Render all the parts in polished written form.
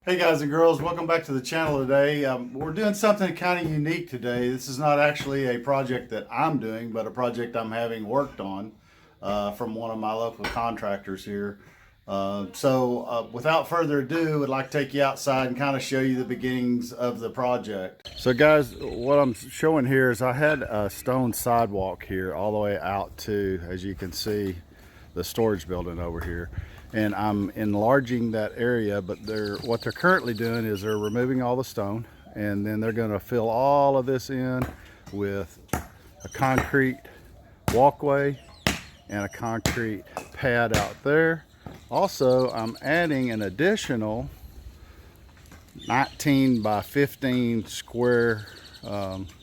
Hey guys and girls, welcome back to the channel today. We're doing something kind of unique today. This is not actually a project that I'm doing, but a project I'm having worked on from one of my local contractors here. Without further ado, I'd like to take you outside and kind of show you the beginnings of the project. So guys, what I'm showing here is I had a stone sidewalk here all the way out to, as you can see, the storage building over here. And I'm enlarging that area, but what they're currently doing is they're removing all the stone, and then they're going to fill all of this in with a concrete walkway and a concrete pad out there. Also, I'm adding an additional 19 by 15 square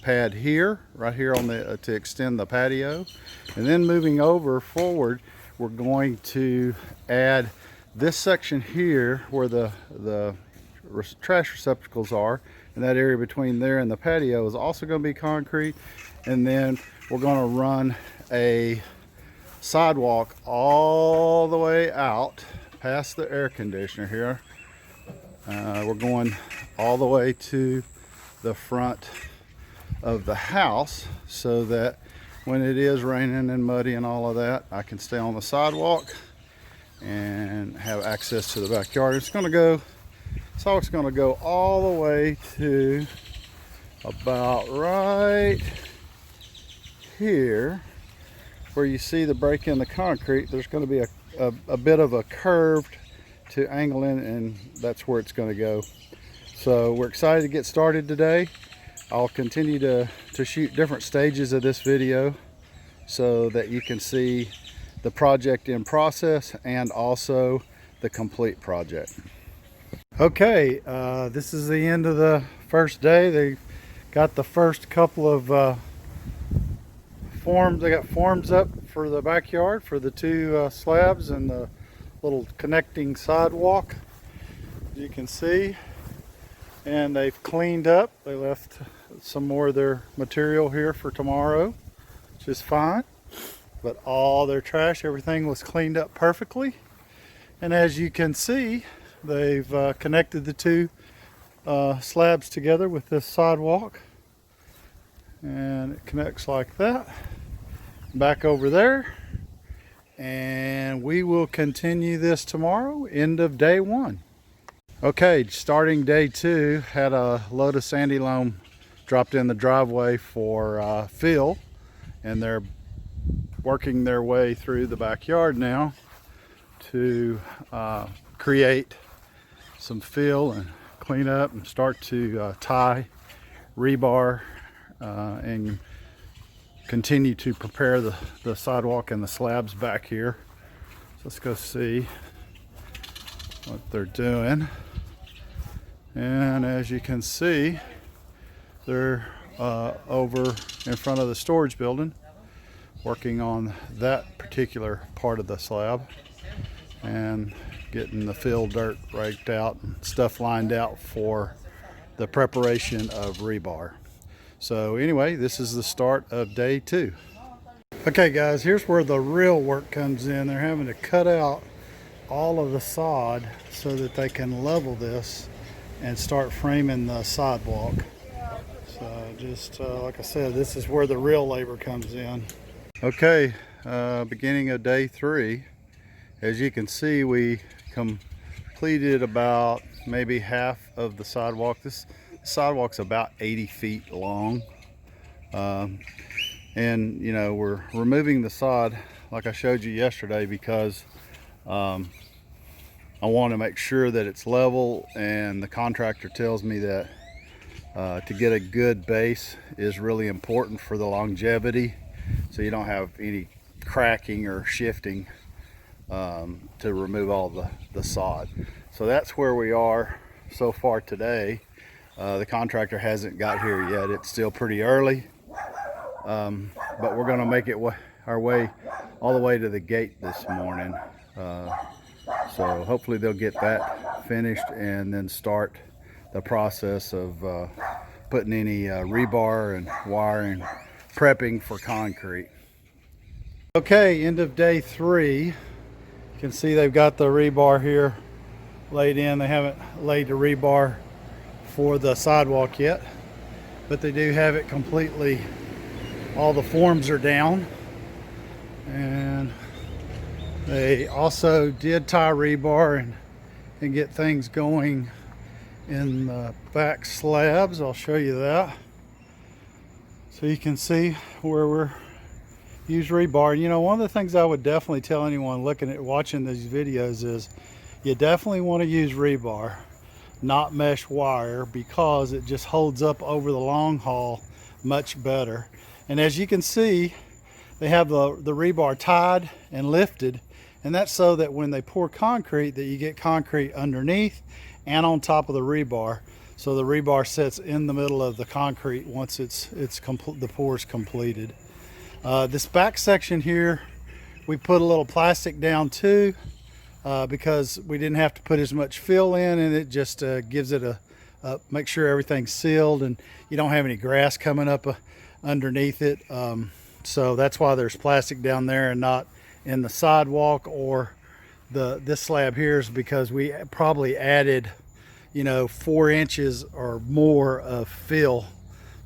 pad here, right here on the to extend the patio. And then moving over forward, we're going to add this section here where the trash receptacles are, and that area between there and the patio is also going to be concrete. And then we're going to run a sidewalk all the way out past the air conditioner here. We're going all the way to the front of the house so that when it is raining and muddy and all of that, I can stay on the sidewalk and have access to the backyard. Sidewalk's gonna go all the way to about right here where you see the break in the concrete. There's gonna be a bit of a curved to angle in, and that's where it's gonna go. So we're excited to get started today. I'll continue to shoot different stages of this video so that you can see the project in process and also the complete project. Okay, this is the end of the first day. They got the first couple of forms. They got forms up for the backyard for the two slabs and the little connecting sidewalk, as you can see. And they've cleaned up. They left some more of their material here for tomorrow, which is fine. But all their trash, everything was cleaned up perfectly. And as you can see, they've connected the two slabs together with this sidewalk. And it connects like that. Back over there. And we will continue this tomorrow, end of day one. Okay, starting day two, had a load of sandy loam dropped in the driveway for fill, and they're working their way through the backyard now to create some fill and clean up and start to tie rebar and continue to prepare the sidewalk and the slabs back here. So let's go see what they're doing. And as you can see, they're over in front of the storage building working on that particular part of the slab and getting the fill dirt raked out and stuff lined out for the preparation of rebar. So anyway, this is the start of day two. Okay guys, here's where the real work comes in. They're having to cut out all of the sod so that they can level this and start framing the sidewalk. So just like I said, this is where the real labor comes in. Okay, beginning of day three. As you can see, we completed about maybe half of the sidewalk. This sidewalk's about 80 feet long. And you know, we're removing the sod like I showed you yesterday because I want to make sure that it's level, and the contractor tells me that to get a good base is really important for the longevity, so you don't have any cracking or shifting to remove all the sod. So that's where we are so far today. The contractor hasn't got here yet. It's still pretty early, but we're going to make it our way all the way to the gate this morning. So hopefully they'll get that finished and then start the process of putting any rebar and wiring, prepping for concrete. Okay, end of day three. You can see they've got the rebar here laid in. They haven't laid the rebar for the sidewalk yet, but they do have it completely. All the forms are down, and they also did tie rebar and get things going in the back slabs. I'll show you that so you can see where we're use rebar. You know, one of the things I would definitely tell anyone watching these videos is you definitely want to use rebar, not mesh wire, because it just holds up over the long haul much better. And as you can see, they have the rebar tied and lifted, and that's so that when they pour concrete, that you get concrete underneath and on top of the rebar, so the rebar sits in the middle of the concrete once the pour is completed. This back section here, we put a little plastic down too, because we didn't have to put as much fill in, and it just gives it make sure everything's sealed and you don't have any grass coming up underneath it. So that's why there's plastic down there and not in the sidewalk or this slab here, is because we probably added, 4 inches or more of fill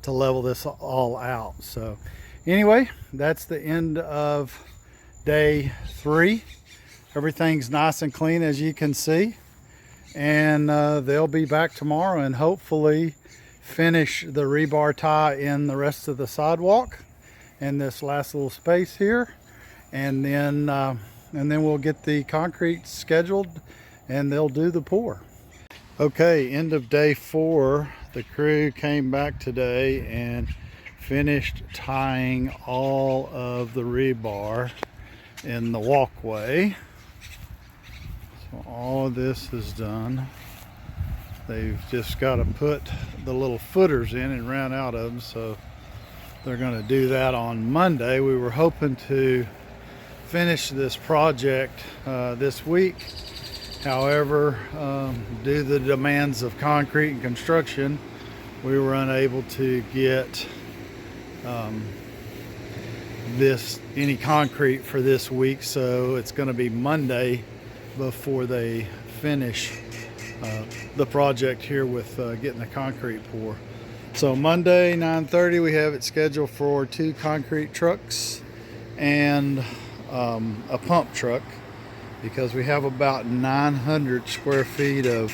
to level this all out. So anyway, that's the end of day 3. Everything's nice and clean, as you can see, and they'll be back tomorrow and hopefully finish the rebar tie in the rest of the sidewalk and this last little space here, and then we'll get the concrete scheduled and they'll do the pour. Okay, end of day 4. The crew came back today and finished tying all of the rebar in the walkway. So all of this is done. They've just got to put the little footers in and round out of them, so they're going to do that on Monday. We were hoping to finish this project this week. However, due to the demands of concrete and construction, we were unable to get any concrete for this week, so it's going to be Monday before they finish the project here with getting the concrete pour. So Monday 9:30 we have it scheduled for 2 concrete trucks and a pump truck, because we have about 900 square feet of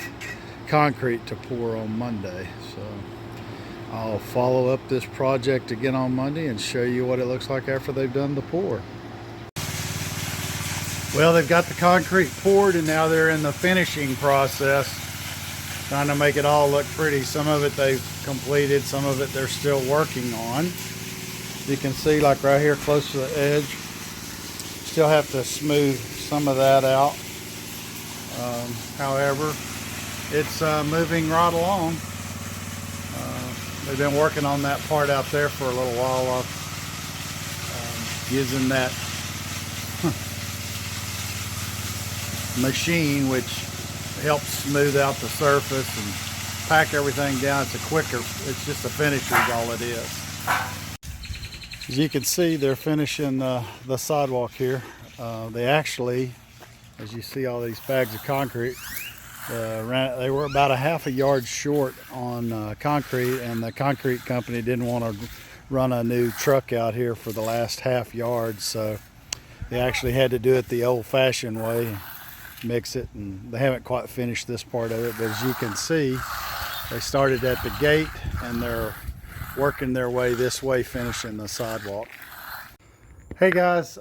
concrete to pour on Monday. So I'll follow up this project again on Monday and show you what it looks like after they've done the pour. Well, they've got the concrete poured and now they're in the finishing process, trying to make it all look pretty. Some of it they've completed, some of it they're still working on. You can see, like right here close to the edge, still have to smooth some of that out. However, it's moving right along. They've been working on that part out there for a little while, using that machine, which helps smooth out the surface and pack everything down. It's just a finisher is all it is. As you can see, they're finishing the sidewalk here. They actually, as you see all these bags of concrete, they were about a half a yard short on concrete, and the concrete company didn't want to run a new truck out here for the last half yard, so they actually had to do it the old-fashioned way, mix it, and they haven't quite finished this part of it. But as you can see, they started at the gate and they're working their way this way, finishing the sidewalk. Hey guys,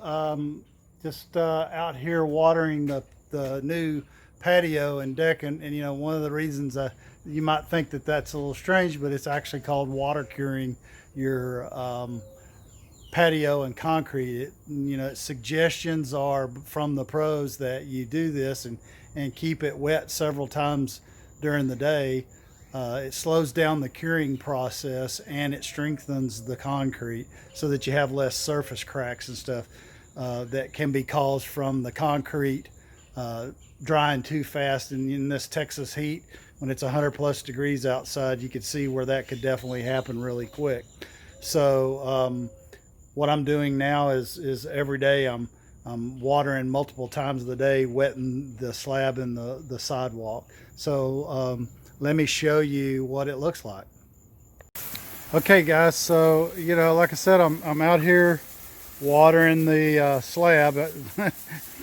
just out here watering the new patio and deck, and one of the reasons you might think that that's a little strange, but it's actually called water curing your patio and concrete. Suggestions are from the pros that you do this and keep it wet several times during the day. It slows down the curing process and it strengthens the concrete so that you have less surface cracks and stuff that can be caused from the concrete drying too fast. And in this Texas heat, when it's 100+ degrees outside, you could see where that could definitely happen really quick. So what I'm doing now is every day I'm watering multiple times of the day, wetting the slab and the sidewalk. So let me show you what it looks like. Okay guys, so like I said, I'm out here watering the slab. It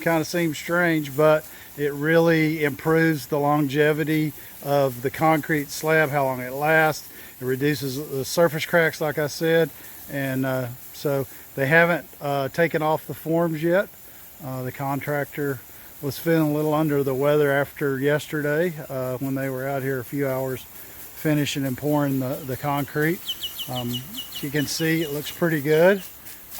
kind of seems strange, but it really improves the longevity of the concrete slab, how long it lasts. It reduces the surface cracks, like I said, and so they haven't taken off the forms yet. The contractor was feeling a little under the weather after yesterday when they were out here a few hours finishing and pouring the concrete. As you can see, it looks pretty good.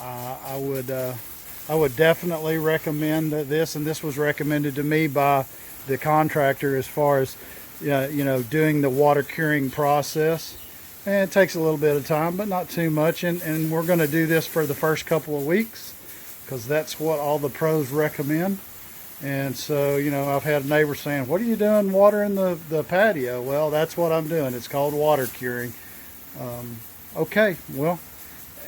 I would definitely recommend this, and this was recommended to me by the contractor as far as doing the water curing process. And it takes a little bit of time, but not too much. And we're going to do this for the first couple of weeks because that's what all the pros recommend. And so, I've had neighbors saying, "What are you doing watering the patio?" Well, that's what I'm doing. It's called water curing. Okay, well,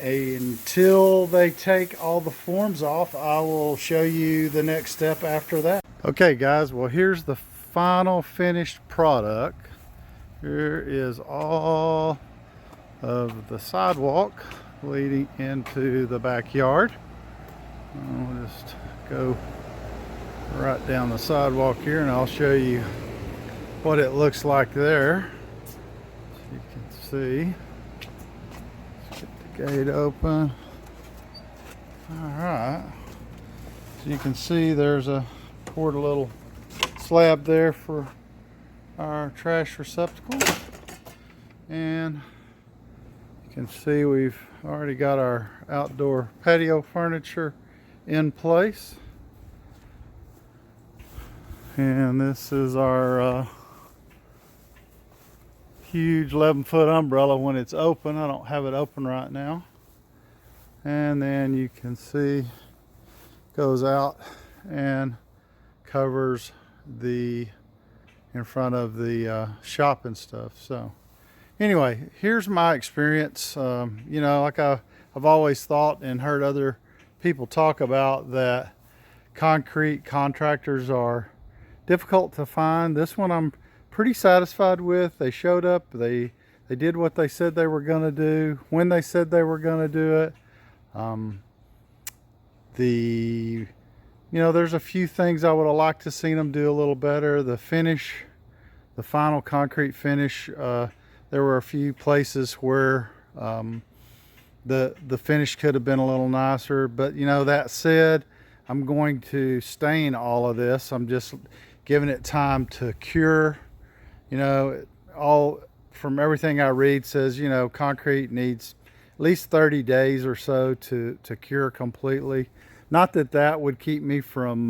until they take all the forms off, I will show you the next step after that. Okay guys, well, here's the final finished product. Here is all of the sidewalk leading into the backyard. I'll just go right down the sidewalk here and I'll show you what it looks like there. So you can see. Let's get the gate open. Alright. So you can see there's poured a little slab there for our trash receptacle, and you can see we've already got our outdoor patio furniture in place, and this is our huge 11-foot umbrella when it's open. I don't have it open right now. And then you can see goes out and covers the in front of the shop and stuff. So anyway, here's my experience. Like I've always thought and heard other people talk about, that concrete contractors are difficult to find. This one I'm pretty satisfied with. They showed up, they did what they said they were going to do when they said they were going to do it. There's a few things I would have liked to seen them do a little better. The finish, the final concrete finish, there were a few places where the finish could have been a little nicer. But that said, I'm going to stain all of this. I'm just giving it time to cure. All from everything I read says concrete needs at least 30 days or so to cure completely. Not that would keep me from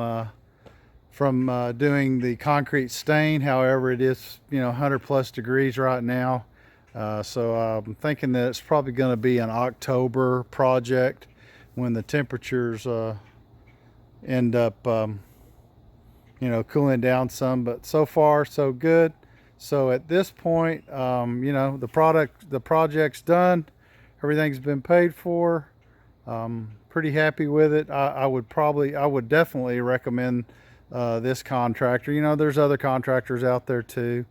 doing the concrete stain. However, it is 100 plus degrees right now, so I'm thinking that it's probably going to be an October project when the temperatures end up cooling down some. But so far so good. So at this point, the project's done. Everything's been paid for. Pretty happy with it. I would definitely recommend this contractor. There's other contractors out there too.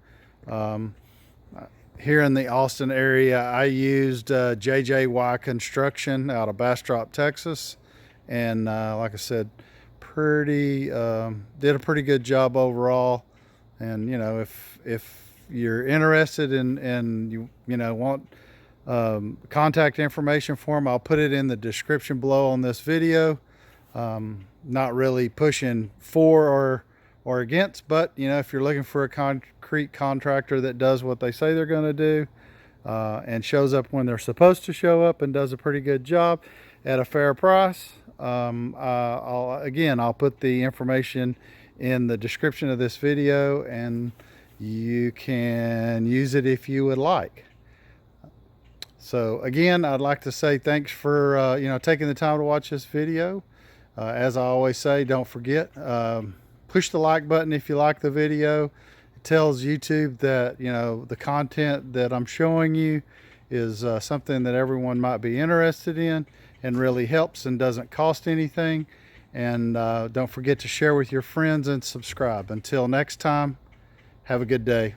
Here in the Austin area, I used JJY Construction out of Bastrop, Texas, and like I said, did a pretty good job overall. And if you're interested and you want contact information for them, I'll put it in the description below on this video. Not really pushing for or against, but if you're looking for a concrete contractor that does what they say they're going to do, and shows up when they're supposed to show up and does a pretty good job at a fair price, I'll put the information in the description of this video, and you can use it if you would like. So again, I'd like to say thanks for taking the time to watch this video. As I always say, don't forget, push the like button if you like the video. It tells YouTube that the content that I'm showing you is something that everyone might be interested in, and really helps and doesn't cost anything. And don't forget to share with your friends and subscribe. Until next time, have a good day.